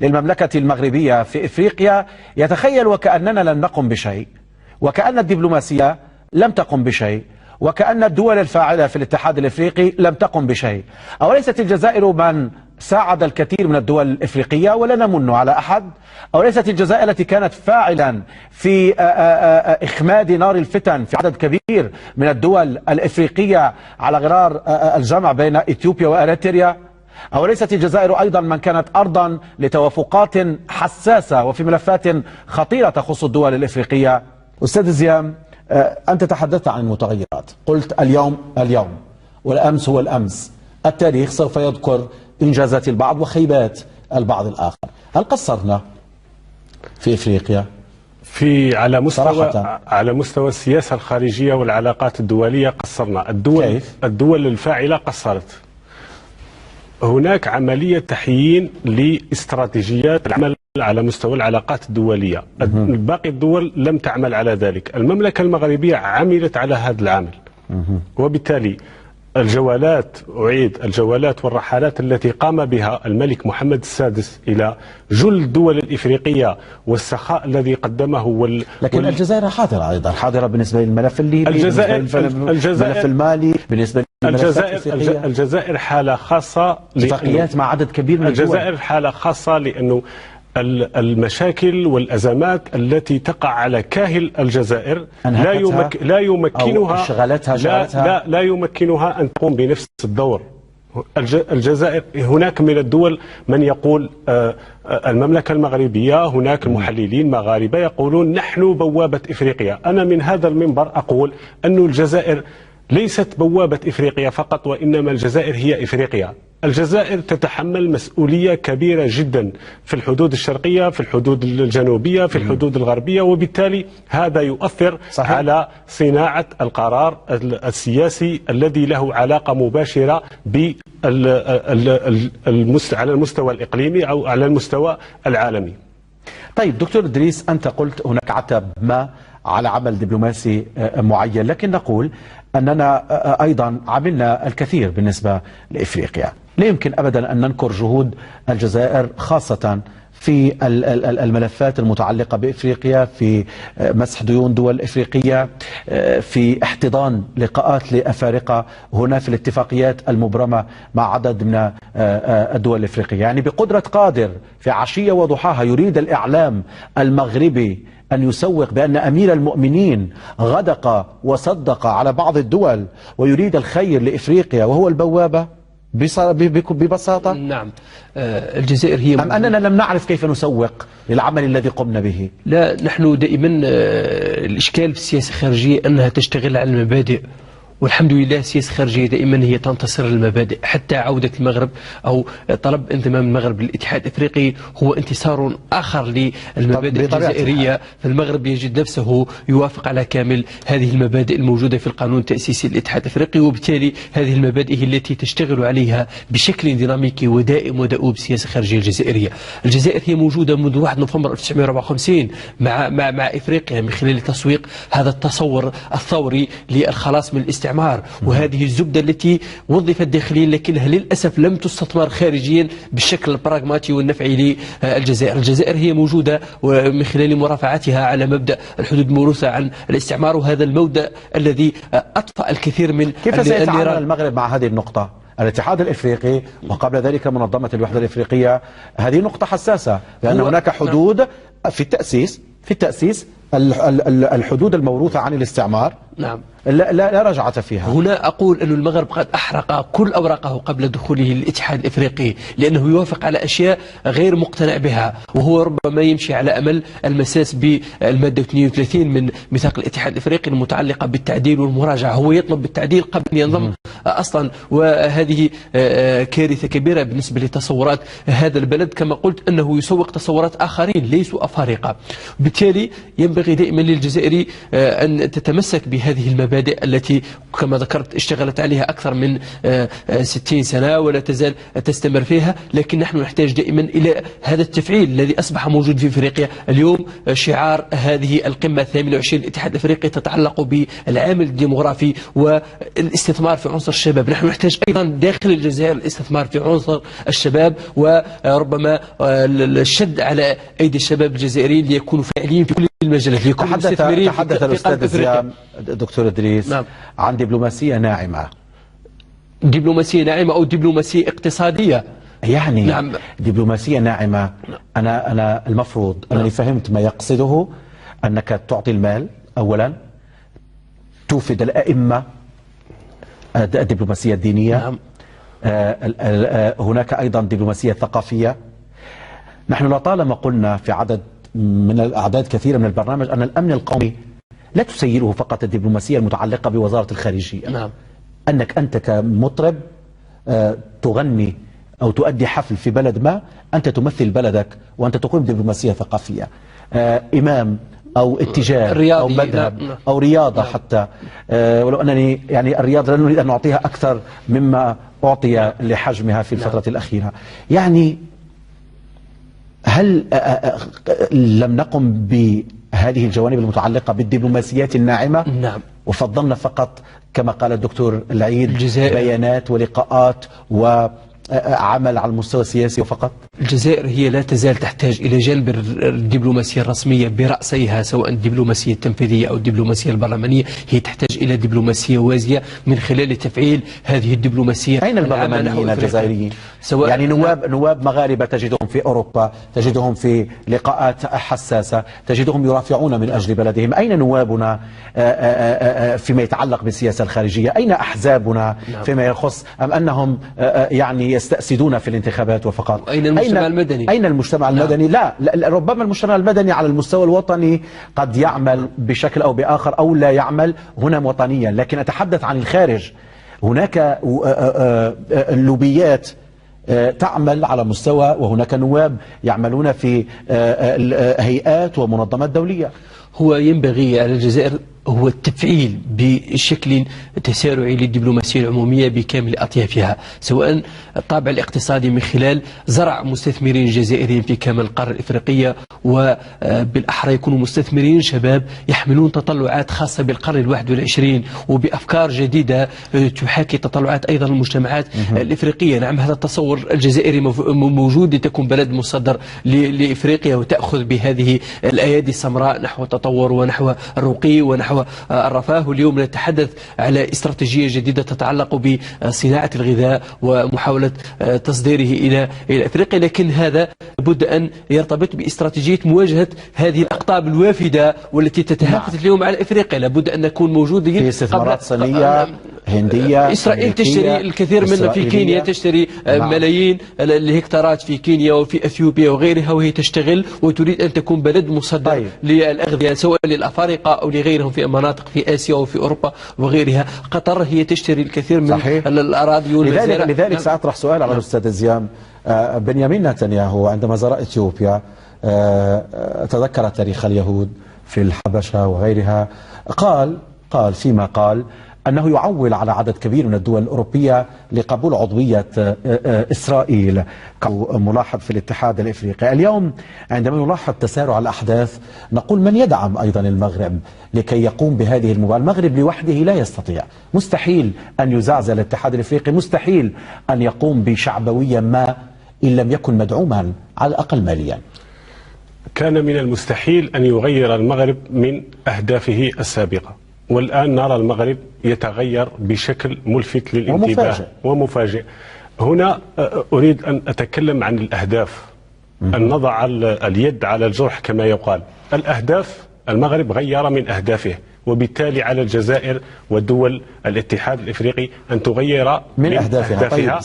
للمملكة المغربية في إفريقيا يتخيل وكأننا لم نقم بشيء، وكأن الدبلوماسية لم تقم بشيء، وكأن الدول الفاعلة في الاتحاد الإفريقي لم تقم بشيء. أوليست الجزائر من ساعد الكثير من الدول الإفريقية ولا نمن على أحد؟ أوليست الجزائر التي كانت فاعلا في إخماد نار الفتن في عدد كبير من الدول الإفريقية على غرار الجمع بين إثيوبيا وأريتريا؟ أوليست الجزائر أيضا من كانت أرضا لتوافقات حساسة وفي ملفات خطيرة تخص الدول الإفريقية؟ أستاذ زيام، أنت تحدثت عن المتغيرات، قلت اليوم والأمس هو الأمس، التاريخ سوف يذكر إنجازات البعض وخيبات البعض الآخر. هل قصرنا في إفريقيا؟ على مستوى السياسة الخارجية والعلاقات الدولية قصرنا. الدول الفاعلة قصرت. هناك عملية تحيين لاستراتيجيات العمل على مستوى العلاقات الدولية. باقي الدول لم تعمل على ذلك. المملكة المغربية عملت على هذا العمل، وبالتالي الجولات والرحلات التي قام بها الملك محمد السادس إلى جل الدول الإفريقية والسخاء الذي قدمه لكن الجزائر حاضرة أيضا، حاضرة بالنسبة للملف الليبي، الملف المالي، بالنسبة الجزائر حالة خاصة، اتفاقيات مع عدد كبير من الدول. الجزائر حالة خاصة لأنه المشاكل والأزمات التي تقع على كاهل الجزائر لا يمكنها أن تقوم بنفس الدور. الجزائر، هناك من الدول من يقول المملكة المغربية، هناك محللين مغاربة يقولون نحن بوابة إفريقيا. أنا من هذا المنبر أقول أن الجزائر ليست بوابة إفريقيا فقط، وإنما الجزائر هي إفريقيا. الجزائر تتحمل مسؤولية كبيرة جدا في الحدود الشرقية، في الحدود الجنوبية، في الحدود الغربية، وبالتالي هذا يؤثر على صناعة القرار السياسي الذي له علاقة مباشرة على المستوى الإقليمي أو على المستوى العالمي. طيب دكتور إدريس، أنت قلت هناك عتب ما على عمل دبلوماسي معين، لكن نقول أننا أيضا عملنا الكثير بالنسبة لإفريقيا. لا يمكن أبدا أن ننكر جهود الجزائر خاصة في الملفات المتعلقة بإفريقيا، في مسح ديون دول إفريقية، في احتضان لقاءات لأفارقة هنا في الاتفاقيات المبرمة مع عدد من الدول الإفريقية. يعني بقدرة قادر في عشية وضحاها يريد الإعلام المغربي أن يسوق بأن أمير المؤمنين غدق وصدق على بعض الدول ويريد الخير لإفريقيا وهو البوابة ببساطة. نعم، الجزائر هي أم أننا لم نعرف كيف نسوق للعمل الذي قمنا به؟ لا، نحن دائما الإشكال في السياسة الخارجية أنها تشتغل على المبادئ، والحمد لله السياسة الخارجية دائما هي تنتصر للمبادئ. حتى عودة المغرب أو طلب انضمام المغرب للاتحاد الإفريقي هو انتصار آخر للمبادئ الجزائرية، فالمغرب يجد نفسه يوافق على كامل هذه المبادئ الموجودة في القانون التأسيسي للاتحاد الإفريقي، وبالتالي هذه المبادئ هي التي تشتغل عليها بشكل ديناميكي ودائم ودؤوب السياسة الخارجية الجزائرية. الجزائر هي موجودة منذ 1 نوفمبر 1954 مع إفريقيا من خلال تسويق هذا التصور الثوري للخلاص من الاستعمار، وهذه الزبدة التي وظفت داخليا لكنها للأسف لم تستثمر خارجيا بالشكل البراغماتي والنفعي للجزائر. الجزائر هي موجودة من خلال مرافعتها على مبدأ الحدود الموروثة عن الاستعمار، وهذا المبدأ الذي أطفأ الكثير من كيف سيتعامل المغرب مع هذه النقطة؟ الاتحاد الإفريقي وقبل ذلك منظمة الوحدة الإفريقية، هذه نقطة حساسة لأن هناك حدود في التأسيس الحدود الموروثة عن الاستعمار. نعم، لا رجعة فيها. هنا أقول أن المغرب قد أحرق كل أوراقه قبل دخوله للاتحاد الإفريقي، لأنه يوافق على أشياء غير مقتنع بها، وهو ربما يمشي على أمل المساس بالمادة 32 من ميثاق الاتحاد الإفريقي المتعلقة بالتعديل والمراجعة. هو يطلب بالتعديل قبل أن ينضم أصلا، وهذه كارثة كبيرة بالنسبة لتصورات هذا البلد. كما قلت أنه يسوق تصورات آخرين ليسوا أفارقة، بالتالي ينبغي ينبغي دائما للجزائر أن تتمسك بهذه المبادئ التي كما ذكرت اشتغلت عليها أكثر من 60 سنة ولا تزال تستمر فيها، لكن نحن نحتاج دائما إلى هذا التفعيل الذي أصبح موجود في إفريقيا اليوم. شعار هذه القمة 28 الاتحاد الأفريقي تتعلق بالعامل الديموغرافي والاستثمار في عنصر الشباب. نحن نحتاج أيضا داخل الجزائر الاستثمار في عنصر الشباب، وربما الشد على أيدي الشباب الجزائريين ليكونوا فاعلين في كل المجالات، ليكونوا مستثمرين. تحدث الأستاذ زيام دكتور إدريس نعم. عن دبلوماسية ناعمة. دبلوماسية ناعمة أو دبلوماسية اقتصادية يعني نعم. دبلوماسية ناعمة، أنا المفروض أنني فهمت ما يقصده، أنك تعطي المال أولا، توفد الأئمة، الدبلوماسية الدينية. نعم. هناك أيضا دبلوماسية ثقافية. نحن لطالما قلنا في عدد من الأعداد كثيرة من البرنامج أن الأمن القومي لا تسيره فقط الدبلوماسية المتعلقة بوزارة الخارجية. نعم. أنك أنت كمطرب تغني أو تؤدي حفل في بلد ما، أنت تمثل بلدك وأنت تقيم دبلوماسية ثقافية. إمام أو اتجاه أو مذهب أو رياضة حتى، ولو أنني يعني الرياضة لا نريد أن نعطيها أكثر مما أعطي لحجمها في الفترة الأخيرة. يعني هل لم نقم بهذه الجوانب المتعلقة بالدبلوماسيات الناعمة؟ نعم. وفضلنا فقط كما قال الدكتور العيد الجزائر بيانات ولقاءات وعمل على المستوى السياسي وفقط؟ الجزائر هي لا تزال تحتاج إلى جانب الدبلوماسية الرسمية برأسيها، سواء الدبلوماسية التنفيذية أو الدبلوماسية البرلمانية، هي تحتاج إلى دبلوماسية وازية من خلال تفعيل هذه الدبلوماسية. أين البرلمانيين الجزائريين؟ سواء يعني نواب مغاربة تجدهم في أوروبا، تجدهم في لقاءات حساسة، تجدهم يرافعون من أجل بلدهم. أين نوابنا فيما يتعلق بالسياسة الخارجية؟ أين أحزابنا فيما يخص، أم أنهم يعني يستأسدون في الانتخابات وفقط؟ أين المجتمع المدني؟ أين المجتمع المدني؟ لا ربما المجتمع المدني على المستوى الوطني قد يعمل بشكل أو بآخر أو لا يعمل هنا وطنيا، لكن أتحدث عن الخارج. هناك اللوبيات تعمل على مستوى، وهناك نواب يعملون في هيئات ومنظمات دولية. هو ينبغي على الجزائر هو التفعيل بشكل تسارعي للدبلوماسية العمومية بكامل أطيافها، سواء الطابع الاقتصادي من خلال زرع مستثمرين جزائريين في كامل القارة الإفريقية، وبالأحرى يكونوا مستثمرين شباب يحملون تطلعات خاصة بالقرن ال21 وبأفكار جديدة تحاكي تطلعات أيضا المجتمعات الإفريقية. نعم، هذا التصور الجزائري موجود لتكون بلد مصدر لإفريقيا وتأخذ بهذه الأيادي السمراء نحو التطور ونحو الرقي ونحو الرفاه. واليوم نتحدث على استراتيجية جديدة تتعلق بصناعة الغذاء ومحاولة تصديره إلى أفريقيا، لكن هذا لابد أن يرتبط باستراتيجية مواجهة هذه الأقطاب الوافدة والتي تتهافت اليوم على أفريقيا. لابد أن نكون موجودين في استثمارات صينية هندية. إسرائيل تشتري الكثير منها في كينيا، تشتري ملايين الهكتارات في كينيا وفي أثيوبيا وغيرها، وهي تشتغل وتريد أن تكون بلد مصدر للأغذية سواء للأفارقة أو لغيرهم في مناطق في آسيا وفي أوروبا وغيرها. قطر هي تشتري الكثير من الأراضي والمزارع. لذلك سأطرح سؤال على الأستاذ زيام. بنيامين نتنياهو عندما زار إثيوبيا تذكر تاريخ اليهود في الحبشة وغيرها، قال فيما قال أنه يعول على عدد كبير من الدول الأوروبية لقبول عضوية إسرائيل كملاحظ في الاتحاد الإفريقي. اليوم عندما نلاحظ تسارع الأحداث نقول من يدعم أيضا المغرب لكي يقوم بهذه المبادرة؟ المغرب لوحده لا يستطيع، مستحيل أن يزعزع الاتحاد الإفريقي، مستحيل أن يقوم بشعبوية ما إن لم يكن مدعوما على الأقل ماليا. كان من المستحيل أن يغير المغرب من أهدافه السابقة، والآن نرى المغرب يتغير بشكل ملفت للانتباه ومفاجئ. هنا أريد أن أتكلم عن الأهداف، أن نضع اليد على الجرح كما يقال. الأهداف، المغرب غير من أهدافه، وبالتالي على الجزائر ودول الاتحاد الإفريقي أن تغير من أهدافها.